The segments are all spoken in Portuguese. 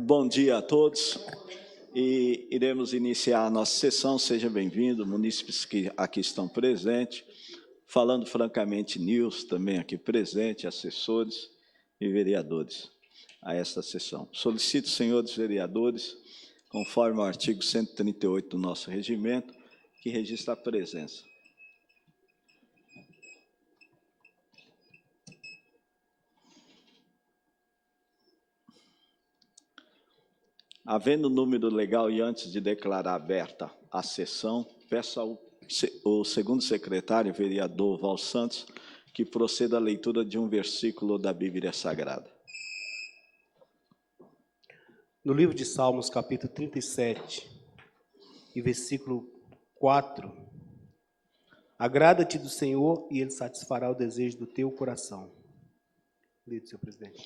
Bom dia a todos. E iremos iniciar a nossa sessão. Seja bem-vindo, munícipes que aqui estão presentes. Falando francamente, Nils também aqui presente, assessores e vereadores a esta sessão. Solicito, senhores vereadores, conforme o artigo 138 do nosso regimento, que registre a presença. Havendo número legal e antes de declarar aberta a sessão, peço ao segundo secretário, vereador Val Santos, que proceda à leitura de um versículo da Bíblia Sagrada. No livro de Salmos, capítulo 37, e versículo 4, agrada-te do Senhor e Ele satisfará o desejo do teu coração. Lido, senhor presidente.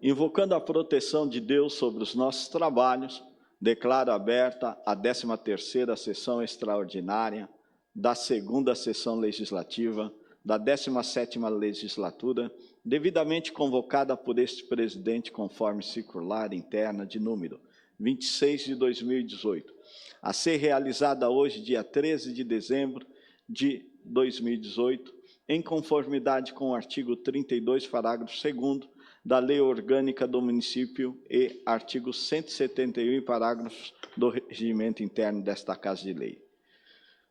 Invocando a proteção de Deus sobre os nossos trabalhos, declaro aberta a 13ª sessão extraordinária da 2ª sessão legislativa da 17ª legislatura, devidamente convocada por este presidente conforme circular interna de número 26 de 2018, a ser realizada hoje, dia 13 de dezembro de 2018, em conformidade com o artigo 32, parágrafo 2º, da Lei Orgânica do Município e artigo 171, parágrafos do regimento interno desta Casa de Lei.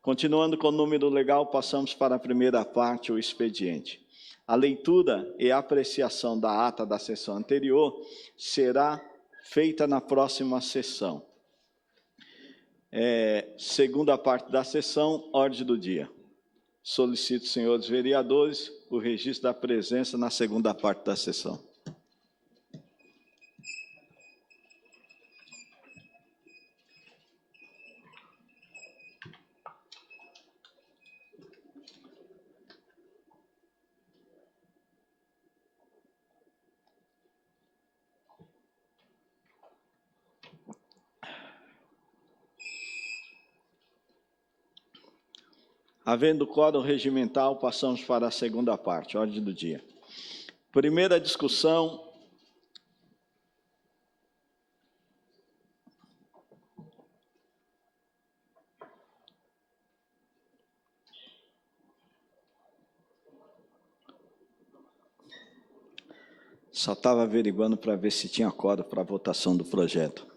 Continuando com o número legal, passamos para a primeira parte, o expediente. A leitura e a apreciação da ata da sessão anterior será feita na próxima sessão. Segunda parte da sessão, ordem do dia. Solicito, senhores vereadores, o registro da presença na segunda parte da sessão. Havendo quórum regimental, passamos para a segunda parte, ordem do dia. Primeira discussão. Só estava averiguando para ver se tinha quórum para a votação do projeto.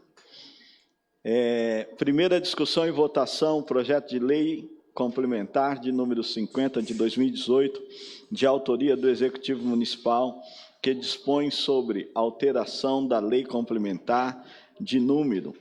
Primeira discussão e votação, projeto de lei complementar de número 50 de 2018, de autoria do Executivo Municipal, que dispõe sobre alteração da lei complementar de número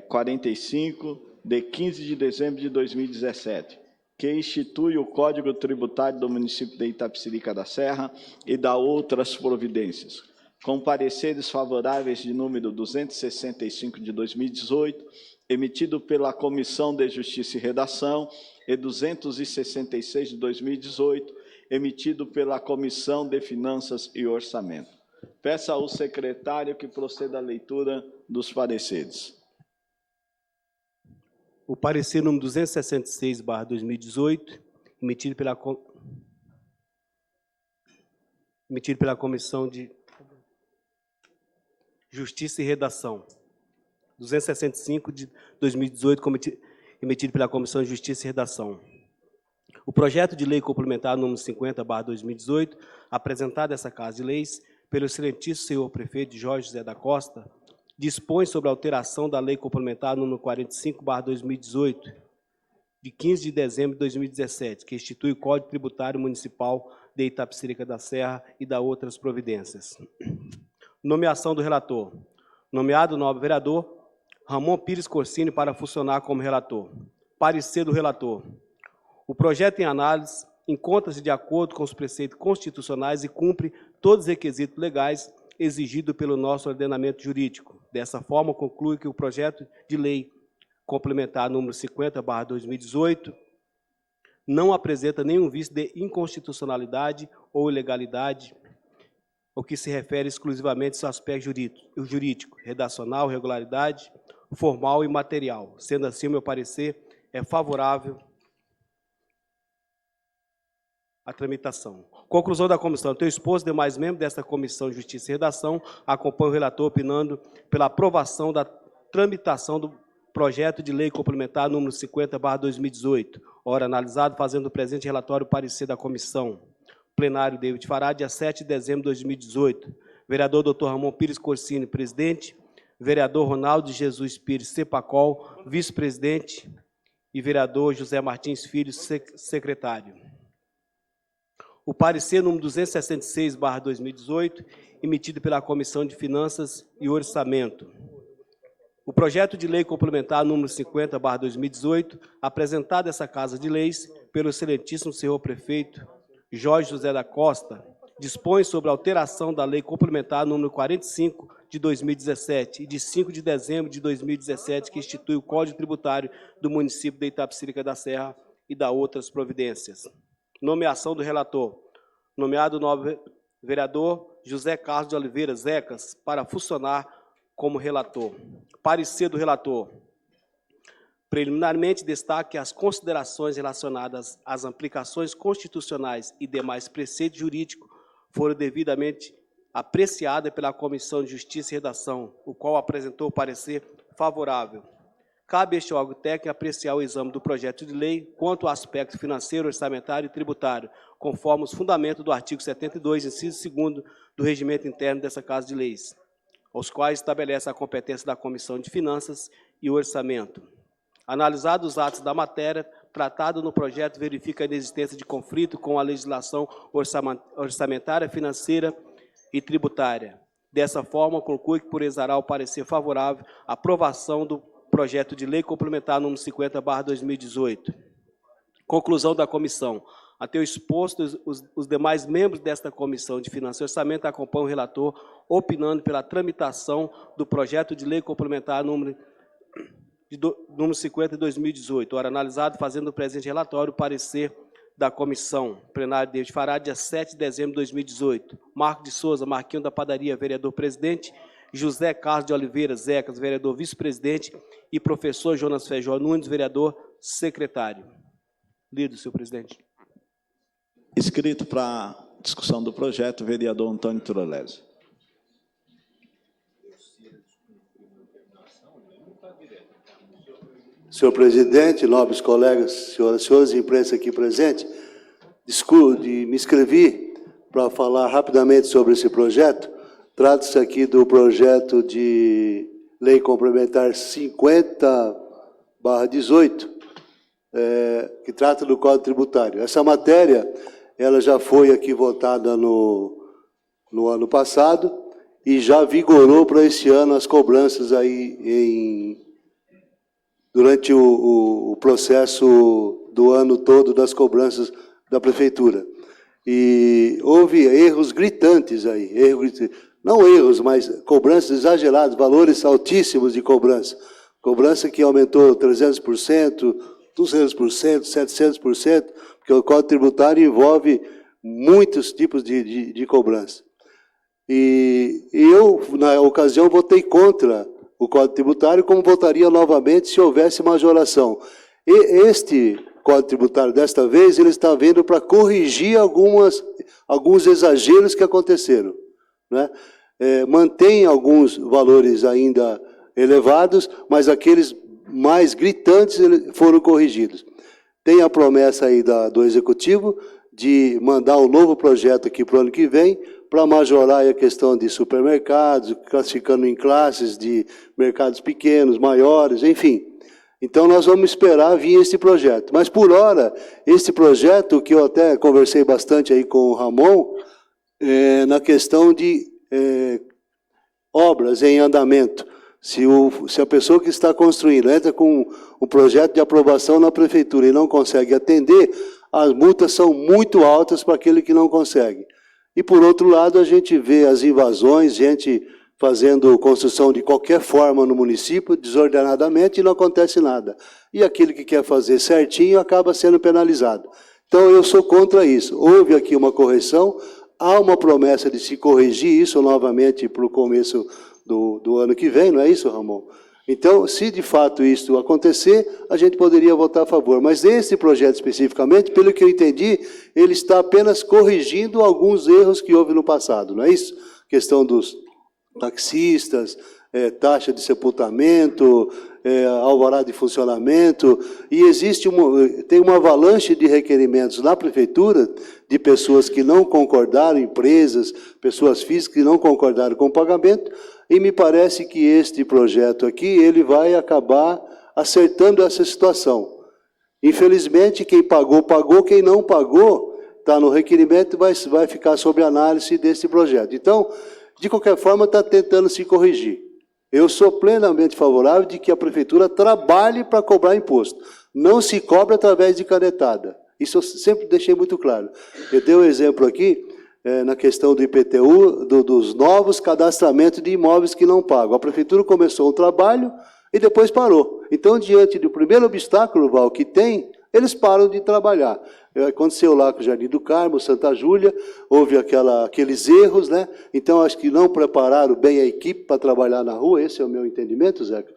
45, de 15 de dezembro de 2017, que institui o Código Tributário do município de Itapecerica da Serra e dá outras providências, com pareceres favoráveis de número 265 de 2018, emitido pela Comissão de Justiça e Redação, e 266 de 2018, emitido pela Comissão de Finanças e Orçamento. Peço ao secretário que proceda à leitura dos pareceres. O parecer número 266/2018, emitido pela Comissão de Justiça e Redação. 265 de 2018, emitido pela Comissão de Justiça e Redação. O projeto de lei complementar número 50/2018, apresentado a essa Casa de Leis pelo excelentíssimo senhor prefeito Jorge José da Costa, dispõe sobre a alteração da lei complementar número 45/2018, de 15 de dezembro de 2017, que institui o Código Tributário Municipal de Itapecerica da Serra e dá outras providências. Nomeação do relator. Nomeado o novo vereador Ramon Pires Corsini para funcionar como relator. Parecer do relator. O projeto em análise encontra-se de acordo com os preceitos constitucionais e cumpre todos os requisitos legais exigidos pelo nosso ordenamento jurídico. Dessa forma, conclui que o projeto de lei complementar número 50/2018 não apresenta nenhum vício de inconstitucionalidade ou ilegalidade, o que se refere exclusivamente ao seu aspecto jurídico, redacional, regularidade, formal e material. Sendo assim, o meu parecer é favorável a tramitação. Conclusão da comissão. Teu esposo e demais membros desta Comissão de Justiça e Redação acompanham o relator opinando pela aprovação da tramitação do projeto de lei complementar número 50/2018, ora analisado, fazendo o presente relatório parecer da comissão. Plenário David Fará, dia 7 de dezembro de 2018. Vereador Dr. Ramon Pires Corsini, presidente. Vereador Ronaldo Jesus Pires Cepacol, vice-presidente. E vereador José Martins Filho, secretário. O parecer número 266/2018, emitido pela Comissão de Finanças e Orçamento. O projeto de lei complementar número 50/2018, apresentado essa Casa de Leis pelo excelentíssimo senhor prefeito Jorge José da Costa, dispõe sobre a alteração da lei complementar número 45 de 2017 e de 5 de dezembro de 2017, que institui o Código Tributário do município de Itapecerica da Serra e da outras providências. Nomeação do relator. Nomeado o novo vereador José Carlos de Oliveira Zecas para funcionar como relator. Parecer do relator. Preliminarmente, destaque as considerações relacionadas às aplicações constitucionais e demais preceitos jurídicos foram devidamente apreciadas pela Comissão de Justiça e Redação, o qual apresentou parecer favorável. Cabe a este órgão técnico apreciar o exame do projeto de lei quanto ao aspecto financeiro, orçamentário e tributário, conforme os fundamentos do artigo 72, inciso 2º do regimento interno dessa Casa de Leis, aos quais estabelece a competência da Comissão de Finanças e Orçamento. Analisados os atos da matéria, tratado no projeto, verifica a inexistência de conflito com a legislação orçamentária, financeira e tributária. Dessa forma, conclui que, por exarar o parecer favorável, a aprovação do projeto de lei complementar número 50/2018. Conclusão da comissão. Até o exposto, os demais membros desta Comissão de Finanças e Orçamento acompanham o relator, opinando pela tramitação do projeto de lei complementar número 50 de 2018, ora analisado, fazendo o presente relatório, parecer da comissão. Plenário David Fará, dia 7 de dezembro de 2018. Marco de Souza, Marquinho da Padaria, vereador presidente. José Carlos de Oliveira Zecas, vereador vice-presidente. E professor Jonas Feijó Nunes, vereador secretário. Lido, senhor presidente. Inscrito para discussão do projeto, vereador Antônio Trolese. Senhor presidente, nobres colegas, senhoras e senhores, imprensa aqui presente, me inscrevi para falar rapidamente sobre esse projeto. Trata-se aqui do projeto de lei complementar 50/18, que trata do Código Tributário. Essa matéria, ela já foi aqui votada no ano passado e já vigorou para esse ano as cobranças aí durante o processo do ano todo das cobranças da prefeitura. E houve erros gritantes aí, não erros, mas cobranças exageradas, valores altíssimos de cobrança. Cobrança que aumentou 300%, 200%, 700%, porque o Código Tributário envolve muitos tipos de cobrança. E eu, na ocasião, votei contra o Código Tributário, como votaria novamente se houvesse majoração. E este Código Tributário, desta vez, ele está vindo para corrigir alguns exageros que aconteceram, né? Mantém alguns valores ainda elevados, mas aqueles mais gritantes foram corrigidos. Tem a promessa aí do Executivo de mandar um novo projeto aqui para o ano que vem, para majorar a questão de supermercados, classificando em classes de mercados pequenos, maiores, enfim. Então, nós vamos esperar vir esse projeto. Mas, por hora, esse projeto, que eu até conversei bastante aí com o Ramon, na questão de obras em andamento. Se a pessoa que está construindo entra com um projeto de aprovação na prefeitura e não consegue atender, as multas são muito altas para aquele que não consegue. E, por outro lado, a gente vê as invasões, gente fazendo construção de qualquer forma no município, desordenadamente, e não acontece nada. E aquele que quer fazer certinho acaba sendo penalizado. Então, eu sou contra isso. Houve aqui uma correção, há uma promessa de se corrigir isso novamente para o começo do ano que vem, não é isso, Ramon? Então, se de fato isso acontecer, a gente poderia votar a favor. Mas esse projeto especificamente, pelo que eu entendi, ele está apenas corrigindo alguns erros que houve no passado, não é isso? Questão dos taxistas, taxa de sepultamento, alvará de funcionamento, e tem uma avalanche de requerimentos na prefeitura de pessoas que não concordaram, empresas, pessoas físicas que não concordaram com o pagamento, e me parece que este projeto aqui, ele vai acabar acertando essa situação. Infelizmente, quem pagou, pagou, quem não pagou, está no requerimento, vai ficar sob análise desse projeto. Então, de qualquer forma, está tentando se corrigir. Eu sou plenamente favorável de que a prefeitura trabalhe para cobrar imposto. Não se cobra através de canetada. Isso eu sempre deixei muito claro. Eu dei um exemplo aqui, na questão do IPTU, dos novos cadastramentos de imóveis que não pagam. A prefeitura começou um trabalho e depois parou. Então, diante do primeiro obstáculo, Val, que tem, eles param de trabalhar. Aconteceu lá com o Jardim do Carmo, Santa Júlia, houve aqueles erros, né? Então, acho que não prepararam bem a equipe para trabalhar na rua, esse é o meu entendimento, Zeca.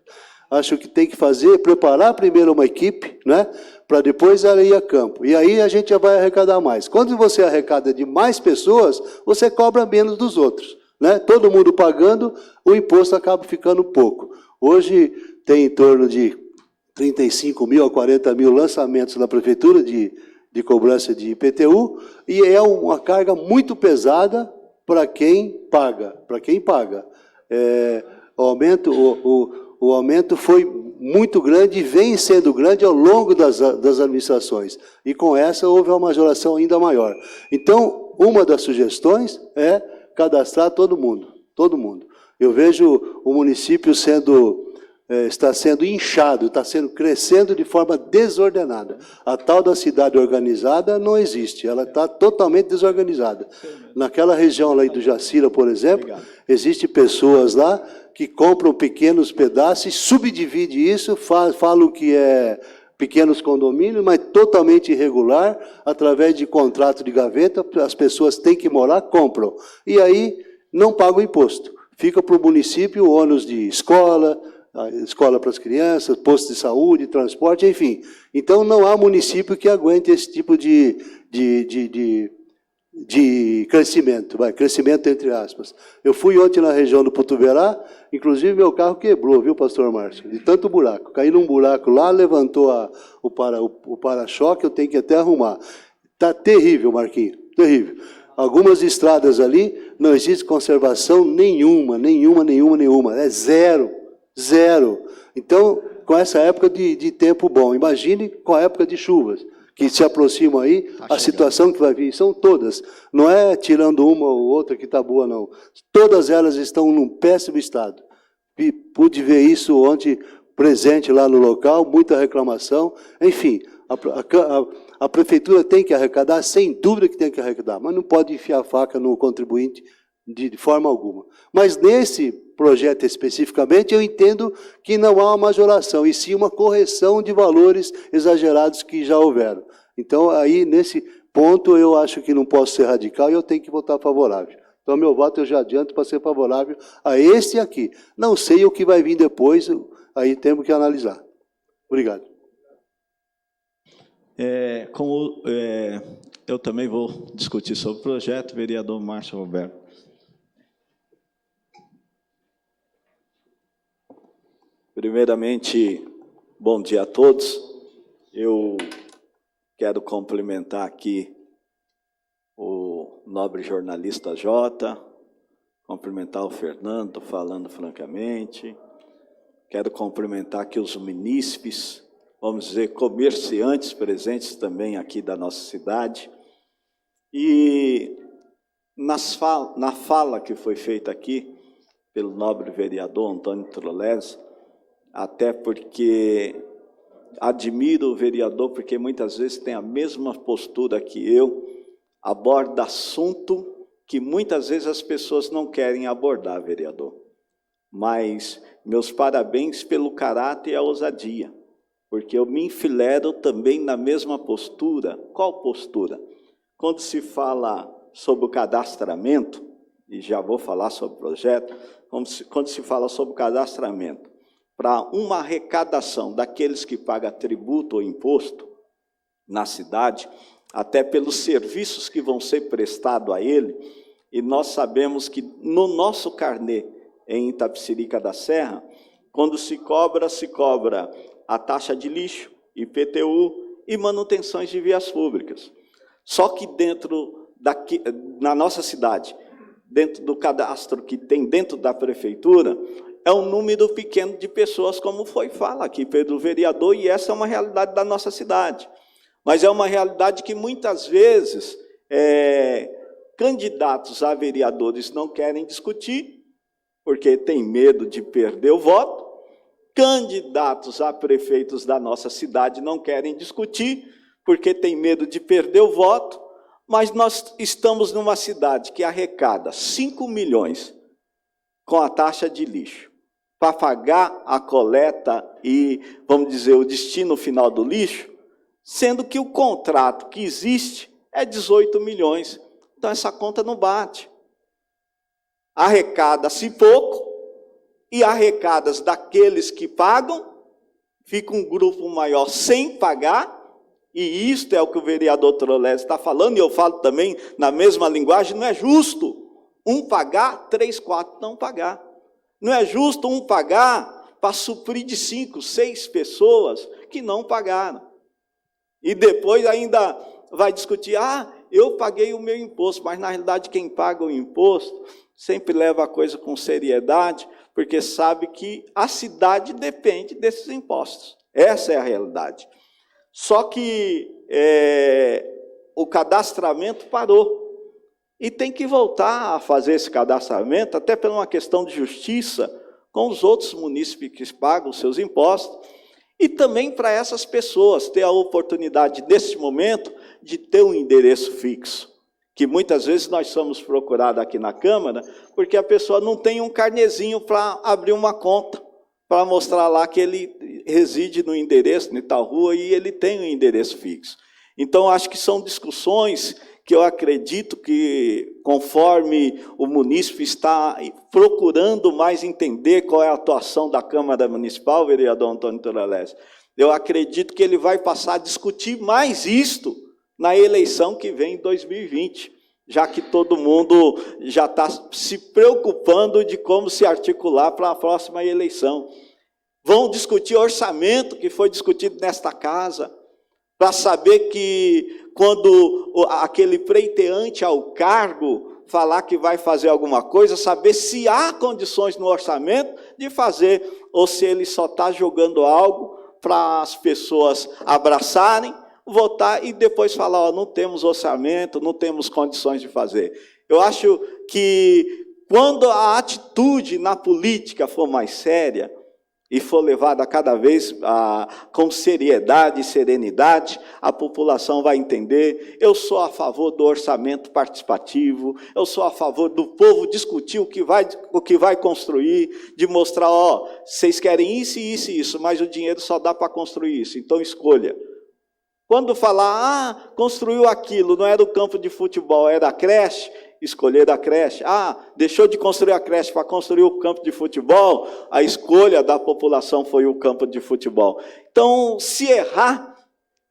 Acho que tem que preparar primeiro uma equipe, né? Para depois ir a campo. E aí a gente já vai arrecadar mais. Quando você arrecada de mais pessoas, você cobra menos dos outros, né? Todo mundo pagando, o imposto acaba ficando pouco. Hoje tem em torno de 35 mil a 40 mil lançamentos na prefeitura de cobrança de IPTU, e é uma carga muito pesada para quem paga. O aumento foi muito grande e vem sendo grande ao longo das administrações. E com essa houve uma majoração ainda maior. Então, uma das sugestões é cadastrar todo mundo. Eu vejo o município está sendo inchado, está crescendo de forma desordenada. A tal da cidade organizada não existe, ela está totalmente desorganizada. Naquela região lá do Jacira, por exemplo, existem pessoas lá que compram pequenos pedaços e subdividem isso, falam que é pequenos condomínios, mas totalmente irregular, através de contrato de gaveta, as pessoas têm que morar, compram. E aí não pagam imposto. Fica para o município o ônus de escola para as crianças, posto de saúde, transporte, enfim. Então, não há município que aguente esse tipo de crescimento, crescimento entre aspas. Eu fui ontem na região do Putuverá, inclusive meu carro quebrou, viu, pastor Márcio? De tanto buraco. Caí num buraco lá, levantou o para-choque, eu tenho que até arrumar. Está terrível, Marquinhos, terrível. Algumas estradas ali, não existe conservação nenhuma, é zero. Então, com essa época de tempo bom, imagine com a época de chuvas, que se aproximam aí, a situação que vai vir, são todas. Não é tirando uma ou outra que está boa, não. Todas elas estão num péssimo estado. E pude ver isso ontem, presente lá no local, muita reclamação. Enfim, a prefeitura tem que arrecadar, sem dúvida que tem que arrecadar, mas não pode enfiar a faca no contribuinte de forma alguma. Mas nesse projeto especificamente, eu entendo que não há uma majoração, e sim uma correção de valores exagerados que já houveram. Então, aí, nesse ponto, eu acho que não posso ser radical e eu tenho que votar favorável. Então, meu voto eu já adianto para ser favorável a este aqui. Não sei o que vai vir depois, aí temos que analisar. Obrigado. Eu também vou discutir sobre o projeto, vereador Márcio Roberto. Primeiramente, bom dia a todos. Eu quero cumprimentar aqui o nobre jornalista Jota, cumprimentar o Fernando, falando francamente. Quero cumprimentar aqui os munícipes, vamos dizer, comerciantes presentes também aqui da nossa cidade. E na fala que foi feita aqui pelo nobre vereador Antônio Trolese, até porque admiro o vereador, porque muitas vezes tem a mesma postura que eu, aborda assunto que muitas vezes as pessoas não querem abordar, vereador. Mas meus parabéns pelo caráter e a ousadia, porque eu me enfileiro também na mesma postura. Qual postura? Quando se fala sobre o cadastramento, e já vou falar sobre o projeto, quando se fala sobre o cadastramento, para uma arrecadação daqueles que pagam tributo ou imposto na cidade, até pelos serviços que vão ser prestados a ele, e nós sabemos que no nosso carnê, em Itapecerica da Serra, quando se cobra a taxa de lixo, IPTU e manutenções de vias públicas. Só que na nossa cidade, dentro do cadastro que tem dentro da prefeitura, é um número pequeno de pessoas, como fala aqui pelo vereador, e essa é uma realidade da nossa cidade. Mas é uma realidade que muitas vezes candidatos a vereadores não querem discutir, porque tem medo de perder o voto. Candidatos a prefeitos da nossa cidade não querem discutir, porque tem medo de perder o voto, mas nós estamos numa cidade que arrecada 5 milhões com a taxa de lixo, para pagar a coleta e, vamos dizer, o destino final do lixo, sendo que o contrato que existe é 18 milhões. Então, essa conta não bate. Arrecada-se pouco, e arrecadas daqueles que pagam, fica um grupo maior sem pagar, e isto é o que o vereador Trolés está falando, e eu falo também na mesma linguagem, não é justo um pagar, 3, 4 não pagar. Não é justo um pagar para suprir de 5, 6 pessoas que não pagaram. E depois ainda vai discutir, eu paguei o meu imposto, mas na realidade quem paga o imposto sempre leva a coisa com seriedade, porque sabe que a cidade depende desses impostos. Essa é a realidade. Só que o cadastramento parou. E tem que voltar a fazer esse cadastramento, até por uma questão de justiça, com os outros munícipes que pagam os seus impostos, e também para essas pessoas ter a oportunidade, nesse momento, de ter um endereço fixo. Que muitas vezes nós somos procurados aqui na Câmara, porque a pessoa não tem um carnezinho para abrir uma conta, para mostrar lá que ele reside no endereço, em tal rua, e ele tem um endereço fixo. Então, acho que são discussões que eu acredito que, conforme o munícipe está procurando mais entender qual é a atuação da Câmara Municipal, vereador Antônio Trolés, eu acredito que ele vai passar a discutir mais isto na eleição que vem em 2020, já que todo mundo já está se preocupando de como se articular para a próxima eleição. Vão discutir orçamento que foi discutido nesta casa, para saber que quando aquele pleiteante ao cargo falar que vai fazer alguma coisa, saber se há condições no orçamento de fazer, ou se ele só está jogando algo para as pessoas abraçarem, votar e depois falar, não temos orçamento, não temos condições de fazer. Eu acho que quando a atitude na política for mais séria e for levada cada vez com seriedade e serenidade, a população vai entender. Eu sou a favor do orçamento participativo, eu sou a favor do povo discutir o que vai construir, de mostrar, vocês querem isso, isso e isso, mas o dinheiro só dá para construir isso, então escolha. Quando falar, construiu aquilo, não era o campo de futebol, era a creche, escolher a creche. Deixou de construir a creche para construir o campo de futebol, a escolha da população foi o campo de futebol. Então, se errar,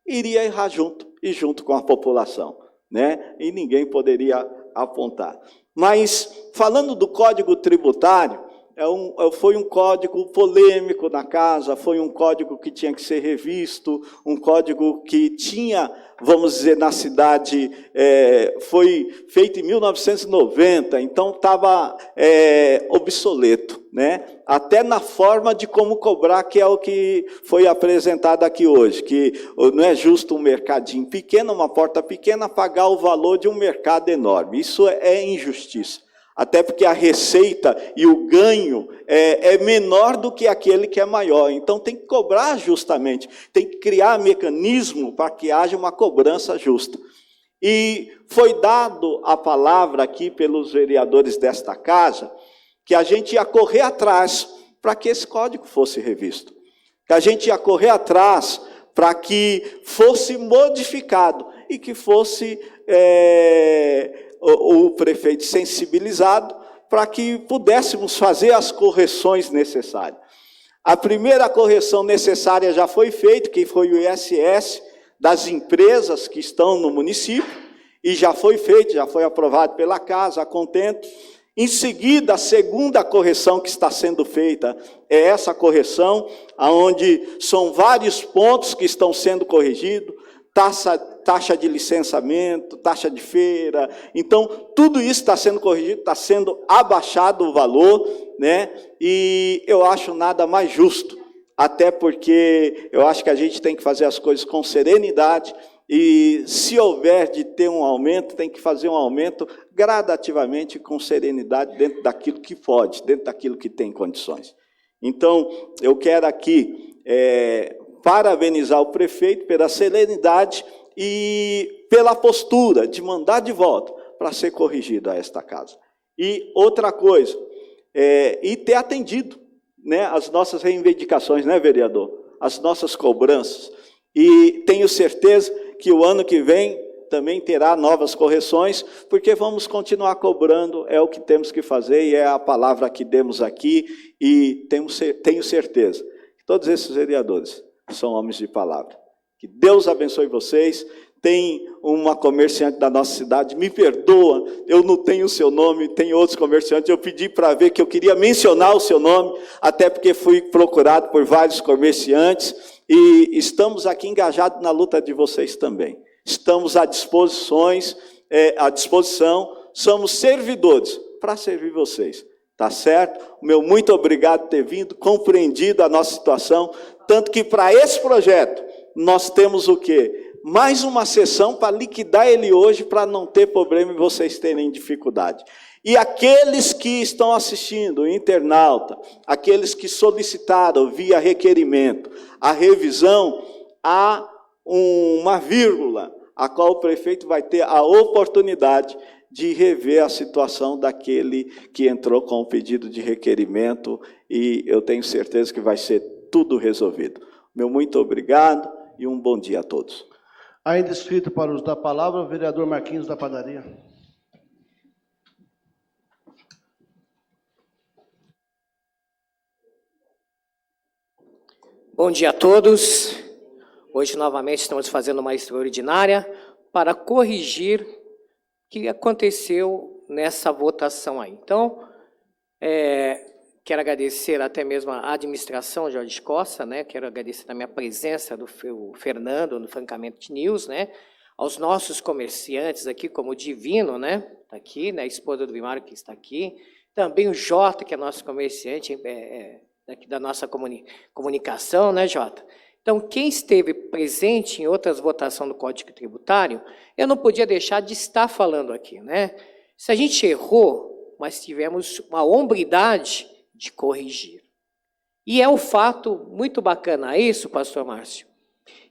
iria errar junto com a população, né? E ninguém poderia apontar. Mas, falando do Código Tributário, foi um código polêmico na casa, foi um código que tinha que ser revisto, um código que tinha, vamos dizer, na cidade, foi feito em 1990, então estava obsoleto, né? Até na forma de como cobrar, que é o que foi apresentado aqui hoje, que não é justo um mercadinho pequeno, uma porta pequena, pagar o valor de um mercado enorme. Isso é injustiça. Até porque a receita e o ganho é menor do que aquele que é maior. Então, tem que cobrar justamente, tem que criar mecanismo para que haja uma cobrança justa. E foi dado a palavra aqui pelos vereadores desta casa, que a gente ia correr atrás para que esse código fosse revisto. Que a gente ia correr atrás para que fosse modificado e que fosse o prefeito sensibilizado para que pudéssemos fazer as correções necessárias. A primeira correção necessária já foi feita, que foi o ISS das empresas que estão no município, e já foi feito, já foi aprovado pela casa, a contento. Em seguida, a segunda correção que está sendo feita é essa correção, onde são vários pontos que estão sendo corrigidos, taxa de licenciamento, taxa de feira. Então, tudo isso está sendo corrigido, está sendo abaixado o valor, né? E eu acho nada mais justo, até porque eu acho que a gente tem que fazer as coisas com serenidade, e se houver de ter um aumento, tem que fazer um aumento gradativamente, com serenidade, dentro daquilo que pode, dentro daquilo que tem condições. Então, eu quero aqui parabenizar o prefeito pela serenidade e pela postura de mandar de volta para ser corrigida esta casa. E outra coisa, e ter atendido, né, as nossas reivindicações, né, vereador? As nossas cobranças. E tenho certeza que o ano que vem também terá novas correções, porque vamos continuar cobrando, é o que temos que fazer, e é a palavra que demos aqui, e tenho certeza que todos esses vereadores são homens de palavra. Que Deus abençoe vocês. Tem uma comerciante da nossa cidade, me perdoa, eu não tenho o seu nome, tem outros comerciantes, eu pedi para ver que eu queria mencionar o seu nome, até porque fui procurado por vários comerciantes, e estamos aqui engajados na luta de vocês também. Estamos à disposição, somos servidores para servir vocês, tá certo? O meu muito obrigado por ter vindo, compreendido a nossa situação, tanto que para esse projeto nós temos o quê? Mais uma sessão para liquidar ele hoje, para não ter problema e vocês terem dificuldade. E aqueles que estão assistindo, o internauta, aqueles que solicitaram via requerimento a revisão, há uma vírgula, a qual o prefeito vai ter a oportunidade de rever a situação daquele que entrou com o pedido de requerimento, e eu tenho certeza que vai ser tudo resolvido. Meu muito obrigado e um bom dia a todos. Ainda inscrito para o uso da palavra, o vereador Marquinhos da Padaria. Bom dia a todos. Hoje, novamente, estamos fazendo uma extraordinária para corrigir o que aconteceu nessa votação aí. Então, quero agradecer até mesmo a administração Jorge Costa, né? Quero agradecer também a presença do Fernando no Francamente News, né? Aos nossos comerciantes aqui, como o Divino, né? Está aqui, né? A esposa do Vimário que está aqui. Também o Jota, que é nosso comerciante, daqui da nossa comunicação, né, Jota? Então, quem esteve presente em outras votações do Código Tributário, eu não podia deixar de estar falando aqui, né? Se a gente errou, mas tivemos uma hombridade de corrigir. E é um fato muito bacana isso, pastor Márcio,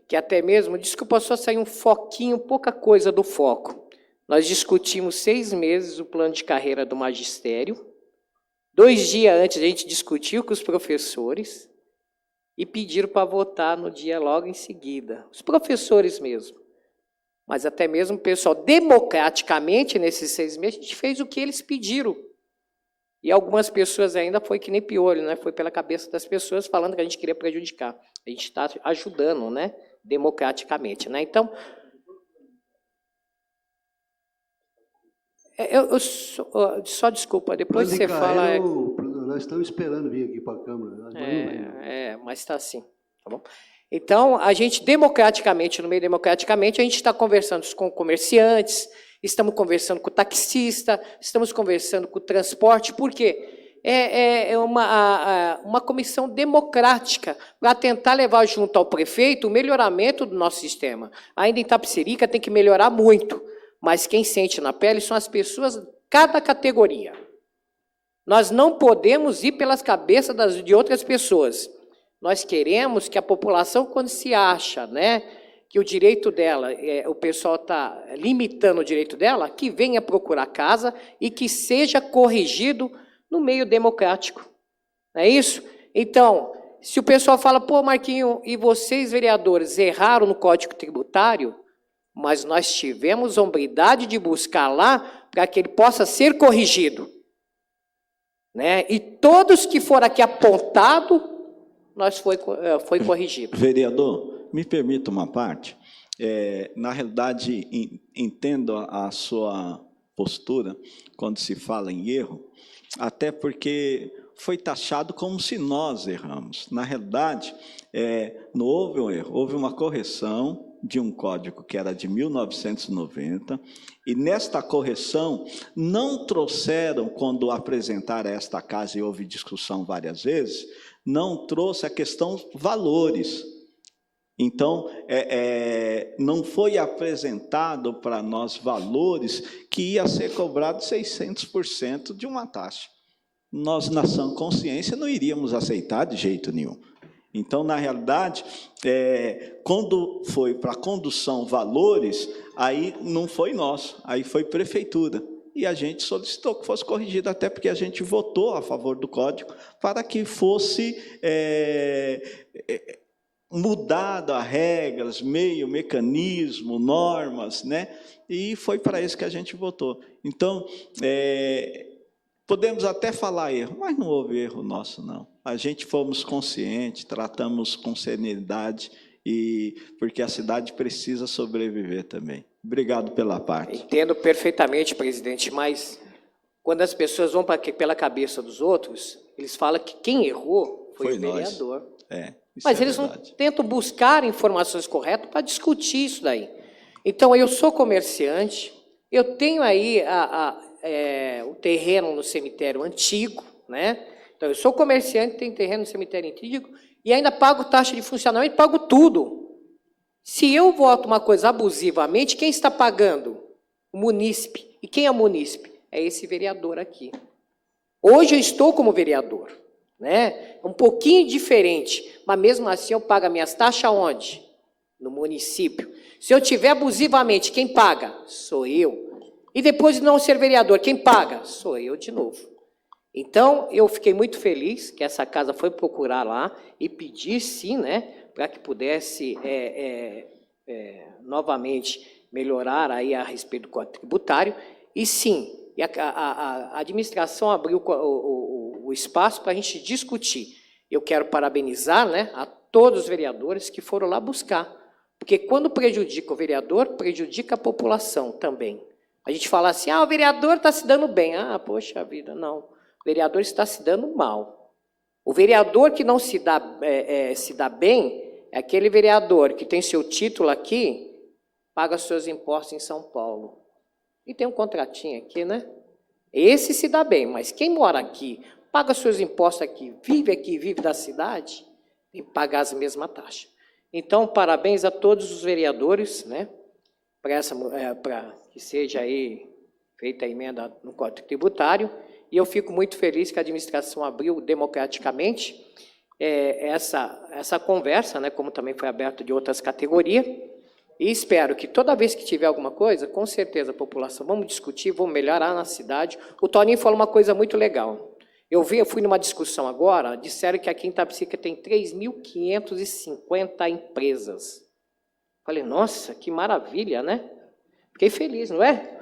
que até mesmo, desculpa, só sair um foquinho, pouca coisa do foco. Nós discutimos 6 meses o plano de carreira do magistério. 2 dias antes, a gente discutiu com os professores e pediram para votar no dia logo em seguida. Os professores mesmo. Mas até mesmo o pessoal, democraticamente, nesses 6 meses, a gente fez o que eles pediram. E algumas pessoas ainda foi que nem piolho, né? Foi pela cabeça das pessoas falando que a gente queria prejudicar. A gente está ajudando, né? Democraticamente, né? Então, só desculpa, depois você fala... Nós estamos esperando vir aqui para a Câmara. Mas está assim, tá bom? Então, a gente democraticamente, no meio democraticamente, a gente está conversando com comerciantes, estamos conversando com o taxista, estamos conversando com o transporte, por quê? É uma comissão democrática para tentar levar junto ao prefeito o melhoramento do nosso sistema. Ainda em Itapecerica tem que melhorar muito, mas quem sente na pele são as pessoas, cada categoria. Nós não podemos ir pelas cabeças de outras pessoas. Nós queremos que a população, quando se acha, né, que o direito dela, o pessoal está limitando o direito dela, que venha procurar casa e que seja corrigido no meio democrático. Não é isso? Então, se o pessoal fala, pô, Marquinho, e vocês, vereadores, erraram no Código Tributário, mas nós tivemos hombridade de buscar lá para que ele possa ser corrigido. Né? E todos que foram aqui apontados, foi corrigido. Vereador, me permita uma parte. Na realidade, entendo a sua postura quando se fala em erro, até porque foi taxado como se nós erramos. Na realidade, não houve um erro, houve uma correção de um código que era de 1990, e nesta correção não trouxeram, quando apresentaram a esta casa, e houve discussão várias vezes, não trouxe a questão valores. Então, não foi apresentado para nós valores que ia ser cobrado 600% de uma taxa. Nós, na sã consciência, não iríamos aceitar de jeito nenhum. Então, na realidade, quando foi para a condução valores, aí não foi nosso, aí foi prefeitura. E a gente solicitou que fosse corrigido, até porque a gente votou a favor do código para que fosse mudado as regras, meio, mecanismo, normas, né? E foi para isso que a gente votou. Então, podemos até falar erro, mas não houve erro nosso, não. A gente fomos conscientes, tratamos com serenidade, porque a cidade precisa sobreviver também. Obrigado pela parte. Entendo perfeitamente, presidente, mas quando as pessoas vão pela cabeça dos outros, eles falam que quem errou foi o vereador. Mas eles não tentam buscar informações corretas para discutir isso daí. Então, eu sou comerciante, eu tenho aí o terreno no cemitério antigo, né? Então, eu sou comerciante, tenho terreno no cemitério antigo e ainda pago taxa de funcionamento, pago tudo. Se eu voto uma coisa abusivamente, quem está pagando? O munícipe. E quem é o munícipe? É esse vereador aqui. Hoje eu estou como vereador, né? Um pouquinho diferente, mas mesmo assim eu pago minhas taxas onde? No município. Se eu tiver abusivamente, quem paga? Sou eu. E depois de não ser vereador, quem paga? Sou eu de novo. Então, eu fiquei muito feliz que essa casa foi procurar lá e pedir, sim, né, para que pudesse novamente melhorar aí a respeito do Código Tributário. E sim, a administração abriu o espaço para a gente discutir. Eu quero parabenizar, né, a todos os vereadores que foram lá buscar, porque quando prejudica o vereador, prejudica a população também. A gente fala assim, o vereador está se dando bem. Poxa vida, não. O vereador está se dando mal. O vereador que não se dá bem é aquele vereador que tem seu título aqui, paga seus impostos em São Paulo. E tem um contratinho aqui, né? Esse se dá bem, mas quem mora aqui, paga seus impostos aqui, vive da cidade, tem que pagar as mesmas taxas. Então, parabéns a todos os vereadores, né? Para que seja aí feita a emenda no Código Tributário. E eu fico muito feliz que a administração abriu democraticamente essa conversa, né, como também foi aberto de outras categorias, e espero que toda vez que tiver alguma coisa, com certeza a população, vamos discutir, vamos melhorar na cidade. O Toninho falou uma coisa muito legal. Eu fui numa discussão agora, disseram que aqui em Itapecerica tem 3.550 empresas. Falei, nossa, que maravilha, né? Fiquei feliz, não é?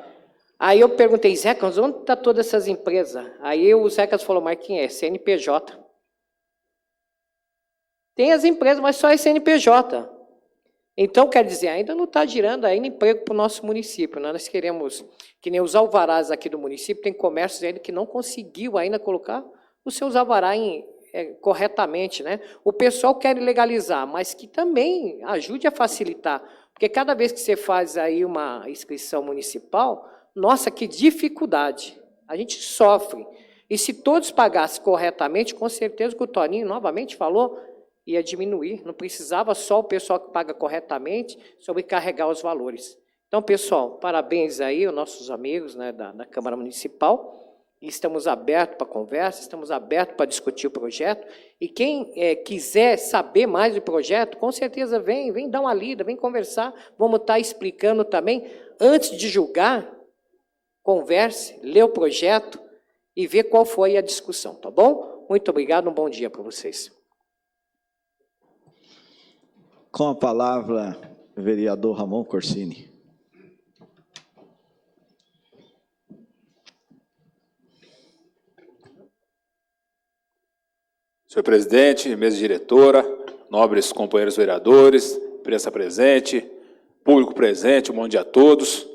Aí eu perguntei, Zecas, onde estão todas essas empresas? Aí o Zecas falou, mas quem é? CNPJ. Tem as empresas, mas só é CNPJ. Então, quer dizer, ainda não está girando ainda emprego para o nosso município. Né? Nós queremos, que nem os alvarás aqui do município, tem comércios ainda que não conseguiu ainda colocar os seus alvarás corretamente. Né? O pessoal quer legalizar, mas que também ajude a facilitar. Porque cada vez que você faz aí uma inscrição municipal, nossa, que dificuldade. A gente sofre. E se todos pagassem corretamente, com certeza que o Toninho novamente falou, ia diminuir. Não precisava só o pessoal que paga corretamente sobrecarregar os valores. Então, pessoal, parabéns aí aos nossos amigos, né, da Câmara Municipal. E estamos abertos para conversa, estamos abertos para discutir o projeto. E quem quiser saber mais do projeto, com certeza vem dar uma lida, vem conversar. Vamos estar explicando também. Antes de julgar, converse, lê o projeto e vê qual foi a discussão, tá bom? Muito obrigado, um bom dia para vocês. Com a palavra, vereador Ramon Corsini. Senhor presidente, mesa diretora, nobres companheiros vereadores, imprensa presente, público presente, bom dia a todos.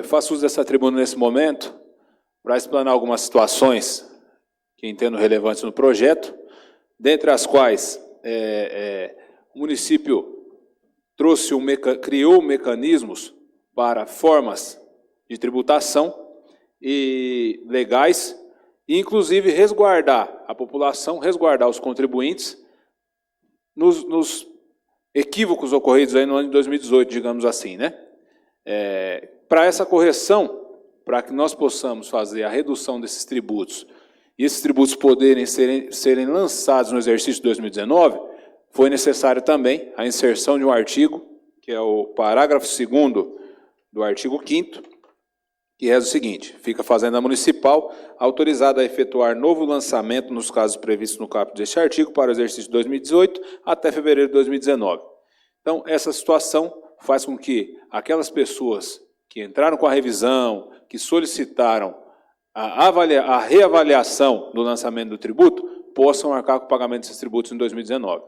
Faço uso dessa tribuna nesse momento para explanar algumas situações que entendo relevantes no projeto, dentre as quais o município criou mecanismos para formas de tributação e legais, e inclusive resguardar a população, resguardar os contribuintes nos equívocos ocorridos aí no ano de 2018, digamos assim, né? Para essa correção, para que nós possamos fazer a redução desses tributos e esses tributos poderem serem lançados no exercício de 2019, foi necessário também a inserção de um artigo, que é o parágrafo 2º do artigo 5º, que reza o seguinte: fica a Fazenda Municipal autorizada a efetuar novo lançamento nos casos previstos no caput deste artigo para o exercício de 2018 até fevereiro de 2019. Então, essa situação faz com que aquelas pessoas que entraram com a revisão, que solicitaram a reavaliação do lançamento do tributo, possam arcar com o pagamento desses tributos em 2019.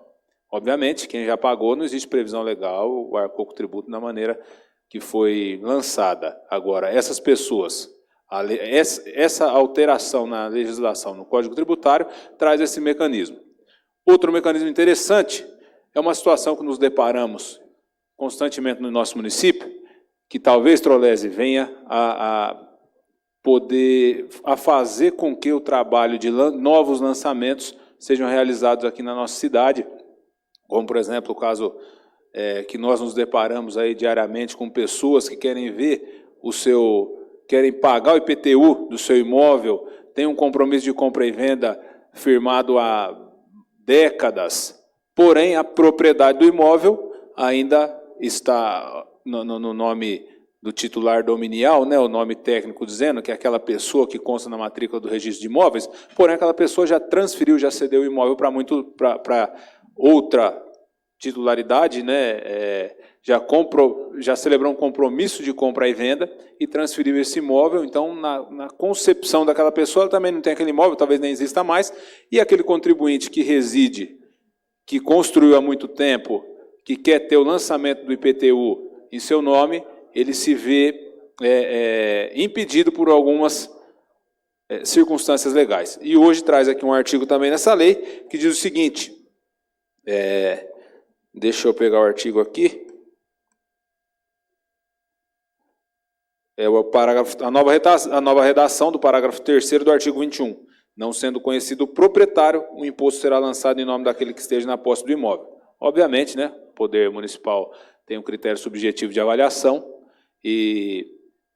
Obviamente, quem já pagou, não existe previsão legal, arcou com o tributo da maneira que foi lançada. Agora, essas pessoas, essa alteração na legislação, no Código Tributário, traz esse mecanismo. Outro mecanismo interessante é uma situação que nos deparamos constantemente no nosso município, que talvez Trolese venha a fazer com que o trabalho de novos lançamentos sejam realizados aqui na nossa cidade, como, por exemplo, o caso que nós nos deparamos aí diariamente com pessoas que querem querem pagar o IPTU do seu imóvel, tem um compromisso de compra e venda firmado há décadas, porém a propriedade do imóvel ainda está no nome do titular dominial, né, o nome técnico dizendo que é aquela pessoa que consta na matrícula do registro de imóveis, porém aquela pessoa já transferiu, já cedeu o imóvel para outra titularidade, né, já celebrou um compromisso de compra e venda e transferiu esse imóvel. Então, na concepção daquela pessoa, ela também não tem aquele imóvel, talvez nem exista mais, e aquele contribuinte que reside, que construiu há muito tempo, que quer ter o lançamento do IPTU em seu nome, ele se vê impedido por algumas circunstâncias legais. E hoje traz aqui um artigo também nessa lei, que diz o seguinte, deixa eu pegar o artigo aqui. A nova redação do parágrafo 3º do artigo 21. Não sendo conhecido o proprietário, o imposto será lançado em nome daquele que esteja na posse do imóvel. Obviamente, né, o Poder Municipal tem um critério subjetivo de avaliação e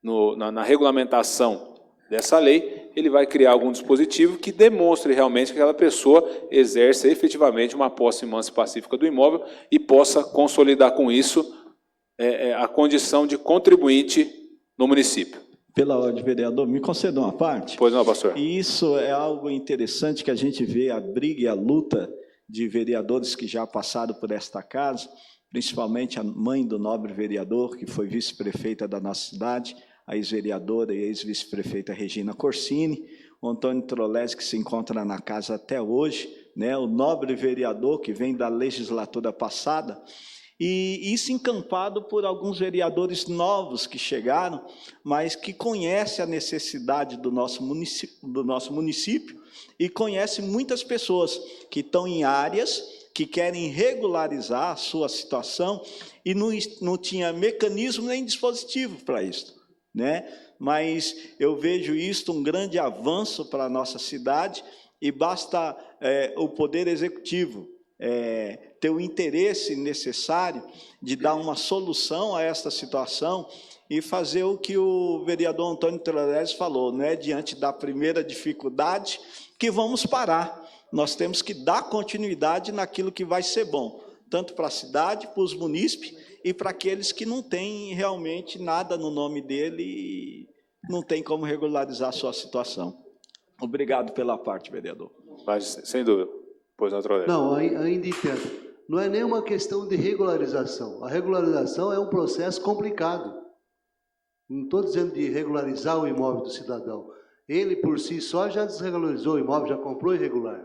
na regulamentação dessa lei, ele vai criar algum dispositivo que demonstre realmente que aquela pessoa exerce efetivamente uma posse mansa e pacífica do imóvel e possa consolidar com isso a condição de contribuinte no município. Pela ordem, vereador, me conceda uma parte? Pois não, pastor. E isso é algo interessante que a gente vê a briga e a luta de vereadores que já passaram por esta casa, principalmente a mãe do nobre vereador, que foi vice-prefeita da nossa cidade, a ex-vereadora e ex-vice-prefeita Regina Corsini, o Antônio Trolese, que se encontra na casa até hoje, né, o nobre vereador que vem da legislatura passada, e isso encampado por alguns vereadores novos que chegaram, mas que conhecem a necessidade do nosso município e conhecem muitas pessoas que estão em áreas que querem regularizar a sua situação e não tinha mecanismo nem dispositivo para isso, né? Mas eu vejo isto um grande avanço para a nossa cidade e basta o Poder Executivo ter o interesse necessário de dar uma solução a esta situação e fazer o que o vereador Antônio Trolese falou, não é diante da primeira dificuldade que vamos parar. Nós temos que dar continuidade naquilo que vai ser bom, tanto para a cidade, para os munícipes e para aqueles que não têm realmente nada no nome dele e não tem como regularizar a sua situação. Obrigado pela parte, vereador. Mas, sem dúvida. Pois não, Trolese. Não, ainda entendo. Não é nem uma questão de regularização. A regularização é um processo complicado. Não estou dizendo de regularizar o imóvel do cidadão. Ele, por si só, já desregularizou o imóvel, já comprou irregular.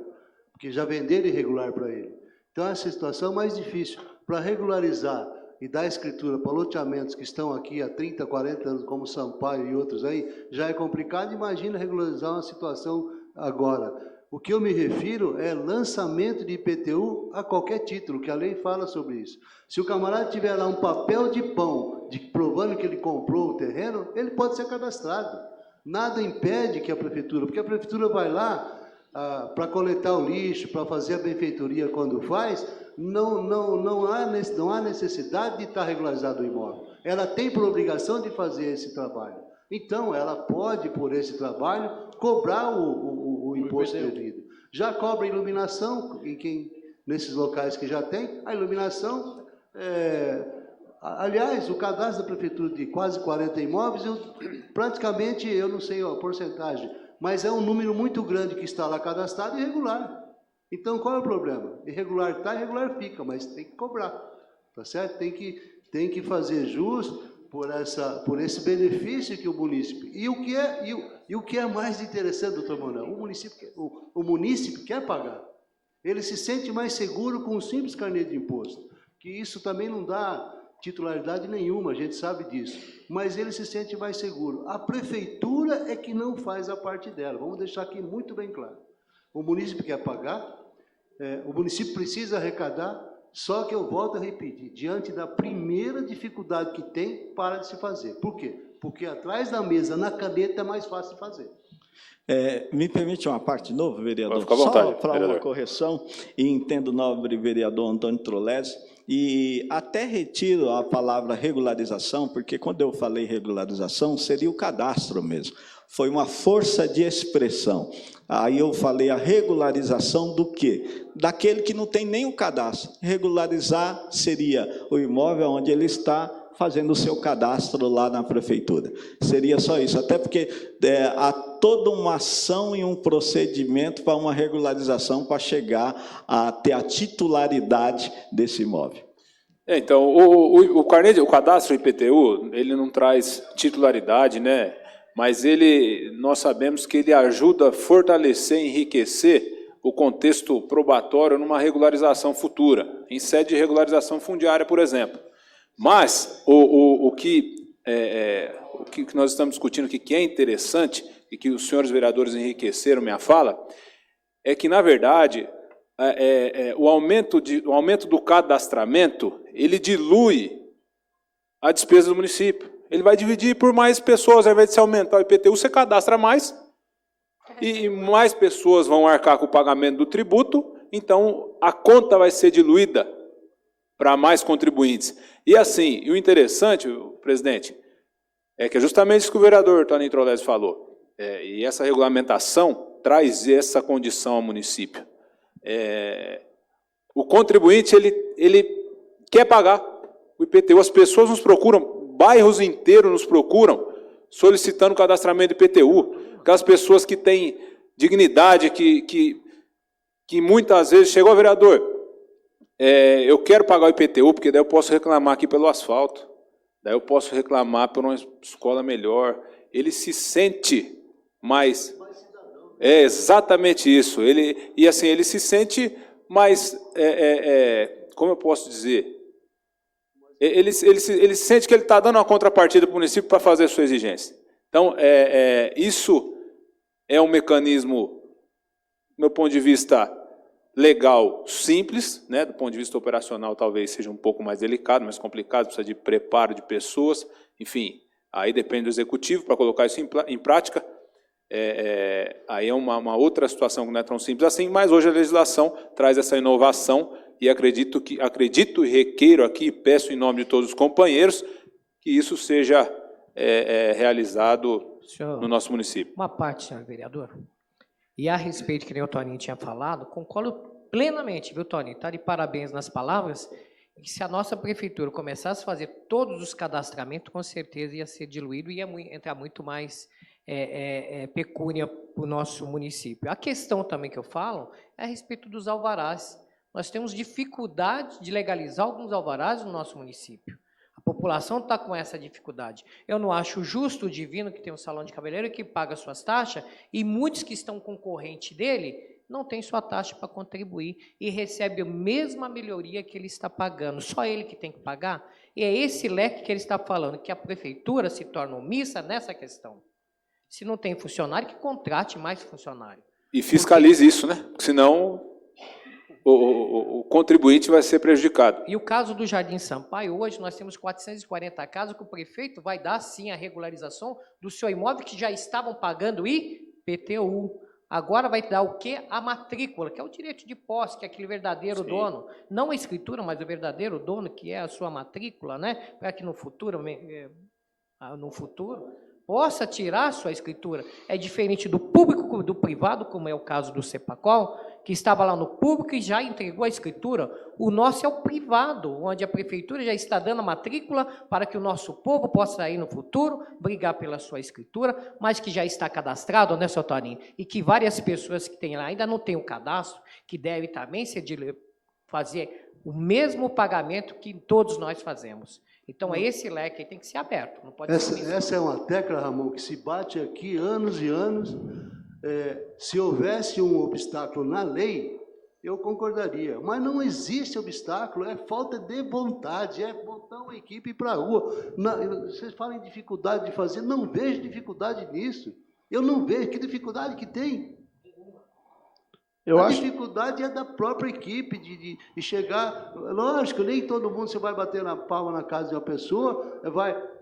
porque já venderam irregular para ele. Então, essa situação é mais difícil. Para regularizar e dar escritura para loteamentos que estão aqui há 30, 40 anos, como Sampaio e outros aí, já é complicado. Imagina regularizar uma situação agora. O que eu me refiro é lançamento de IPTU a qualquer título, que a lei fala sobre isso. Se o camarada tiver lá um papel de pão, provando que ele comprou o terreno, ele pode ser cadastrado. Nada impede que a prefeitura, porque a prefeitura vai lá para coletar o lixo, para fazer a benfeitoria quando faz, não há necessidade de estar regularizado o imóvel. Ela tem por obrigação de fazer esse trabalho. Então, ela pode, por esse trabalho, cobrar o imposto devido. Já cobra iluminação, nesses locais que já tem, a iluminação... aliás, o cadastro da prefeitura de quase 40 imóveis, praticamente, eu não sei a porcentagem, mas é um número muito grande que está lá cadastrado irregular. Então, qual é o problema? Irregular está, irregular fica, mas tem que cobrar, tá certo? Tem que fazer jus por esse benefício que o município... E o que é mais interessante, doutor Manuel, o município quer pagar. Ele se sente mais seguro com um simples carnê de imposto, que isso também não dá titularidade nenhuma, a gente sabe disso, mas ele se sente mais seguro. A prefeitura é que não faz a parte dela, vamos deixar aqui muito bem claro. O município quer pagar, o município precisa arrecadar, só que eu volto a repetir, diante da primeira dificuldade que tem, para de se fazer. Por quê? Porque atrás da mesa, na caneta, é mais fácil de fazer. Me permite uma parte de novo, vereador? Fica à vontade, só para uma correção, e entendo o nobre vereador Antônio Trolesi, e até retiro a palavra regularização, porque quando eu falei regularização, seria o cadastro mesmo. Foi uma força de expressão. Aí eu falei a regularização do quê? Daquele que não tem nem o cadastro. Regularizar seria o imóvel onde ele está fazendo o seu cadastro lá na prefeitura. Seria só isso, até porque há toda uma ação e um procedimento para uma regularização para chegar a ter a titularidade desse imóvel. Então, o cadastro IPTU, ele não traz titularidade, né? Mas nós sabemos que ele ajuda a fortalecer, enriquecer o contexto probatório numa regularização futura, em sede de regularização fundiária, por exemplo. Mas o que nós estamos discutindo aqui, que é interessante, e que os senhores vereadores enriqueceram minha fala, é que, na verdade, o aumento do cadastramento, ele dilui a despesa do município. Ele vai dividir por mais pessoas, ao invés de se aumentar o IPTU, você cadastra mais, e mais pessoas vão arcar com o pagamento do tributo, então a conta vai ser diluída para mais contribuintes. E assim, o interessante, presidente, é que é justamente isso que o vereador Toninho Trolesi falou. E essa regulamentação traz essa condição ao município. O contribuinte, ele quer pagar o IPTU. As pessoas nos procuram, bairros inteiros nos procuram, solicitando o cadastramento do IPTU. Aquelas pessoas que têm dignidade, que muitas vezes chegou, vereador, eu quero pagar o IPTU, porque daí eu posso reclamar aqui pelo asfalto, daí eu posso reclamar por uma escola melhor. Ele se sente mais... É exatamente isso. E assim, ele se sente mais... como eu posso dizer? Ele sente que ele está dando uma contrapartida para o município para fazer a sua exigência. Então, isso é um mecanismo, do meu ponto de vista, legal, simples, né? Do ponto de vista operacional talvez seja um pouco mais delicado, mais complicado, precisa de preparo de pessoas, enfim, aí depende do executivo para colocar isso em prática. Aí é uma outra situação que não é tão simples assim, mas hoje a legislação traz essa inovação e acredito e requeiro aqui, peço em nome de todos os companheiros, que isso seja realizado no nosso município. Uma parte, senhor vereador. E a respeito que nem o Toninho tinha falado, concordo plenamente, viu, Toninho? Está de parabéns nas palavras, que se a nossa prefeitura começasse a fazer todos os cadastramentos, com certeza ia ser diluído e ia entrar muito mais pecúnia para o nosso município. A questão também que eu falo é a respeito dos alvarás. Nós temos dificuldade de legalizar alguns alvarás no nosso município. A população está com essa dificuldade. Eu não acho justo o Divino, que tem um salão de cabeleireiro, que paga suas taxas, e muitos que estão concorrentes dele não tem sua taxa para contribuir e recebe a mesma melhoria que ele está pagando. Só ele que tem que pagar? E é esse leque que ele está falando, que a prefeitura se torna omissa nessa questão. Se não tem funcionário, que contrate mais funcionário. E fiscalize isso, né? Porque senão o contribuinte vai ser prejudicado. E o caso do Jardim Sampaio, hoje nós temos 440 casas que o prefeito vai dar, sim, a regularização do seu imóvel que já estavam pagando IPTU. Agora vai dar o quê? A matrícula, que é o direito de posse, que é aquele verdadeiro dono. Não a escritura, mas o verdadeiro dono, que é a sua matrícula, né? Para que no futuro possa tirar a sua escritura. É diferente do público do privado, como é o caso do Cepacol, que estava lá no público e já entregou a escritura. O nosso é o privado, onde a prefeitura já está dando a matrícula para que o nosso povo possa ir no futuro, brigar pela sua escritura, mas que já está cadastrado, né, seu Toninho? E que várias pessoas que têm lá ainda não têm o cadastro, que devem também fazer o mesmo pagamento que todos nós fazemos. Então, é esse leque que tem que ser aberto. Não pode essa é uma tecla, Ramon, que se bate aqui anos e anos. Se houvesse um obstáculo na lei, eu concordaria. Mas não existe obstáculo, é falta de vontade, é botar uma equipe para a rua. Vocês falam em dificuldade de fazer, não vejo dificuldade nisso. Eu não vejo, que dificuldade que tem? A dificuldade é da própria equipe de chegar. Lógico, nem todo mundo você vai bater na palma na casa de uma pessoa,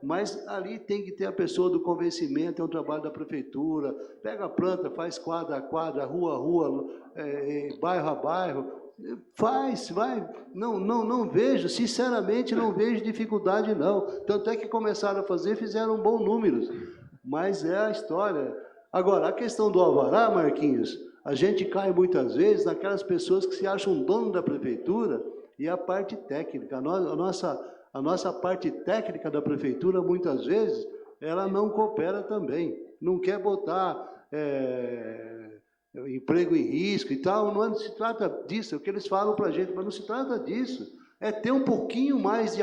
mas ali tem que ter a pessoa do convencimento, é um trabalho da prefeitura. Pega a planta, faz quadra a quadra, rua a rua, bairro a bairro. Vai. Não vejo, sinceramente, não vejo dificuldade, não. Tanto é que começaram a fazer, fizeram bons números. Mas é a história. Agora, a questão do alvará, Marquinhos, a gente cai muitas vezes naquelas pessoas que se acham dono da prefeitura e a parte técnica. A nossa parte técnica da prefeitura, muitas vezes, ela não coopera também. Não quer botar emprego em risco e tal. Não se trata disso, é o que eles falam para a gente, mas não se trata disso. É ter um pouquinho mais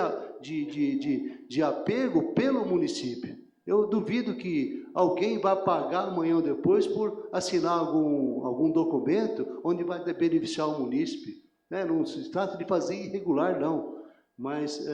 de apego pelo município. Eu duvido que alguém vá pagar amanhã ou depois por assinar algum documento onde vai beneficiar o munícipe. Não se trata de fazer irregular, não. Mas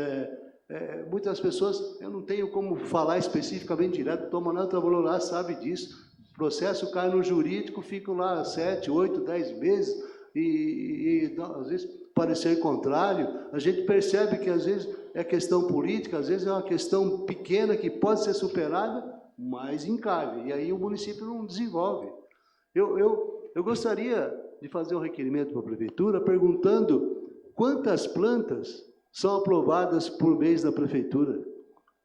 muitas pessoas, eu não tenho como falar especificamente direto, o Tom Manuel trabalhou lá, sabe disso. O processo cai no jurídico, fica lá 7, 8, 10 meses, e às vezes parecer contrário. A gente percebe que às vezes é questão política, às vezes é uma questão pequena que pode ser superada, mas encalha, e aí o município não desenvolve. Eu gostaria de fazer um requerimento para a prefeitura perguntando quantas plantas são aprovadas por mês da prefeitura,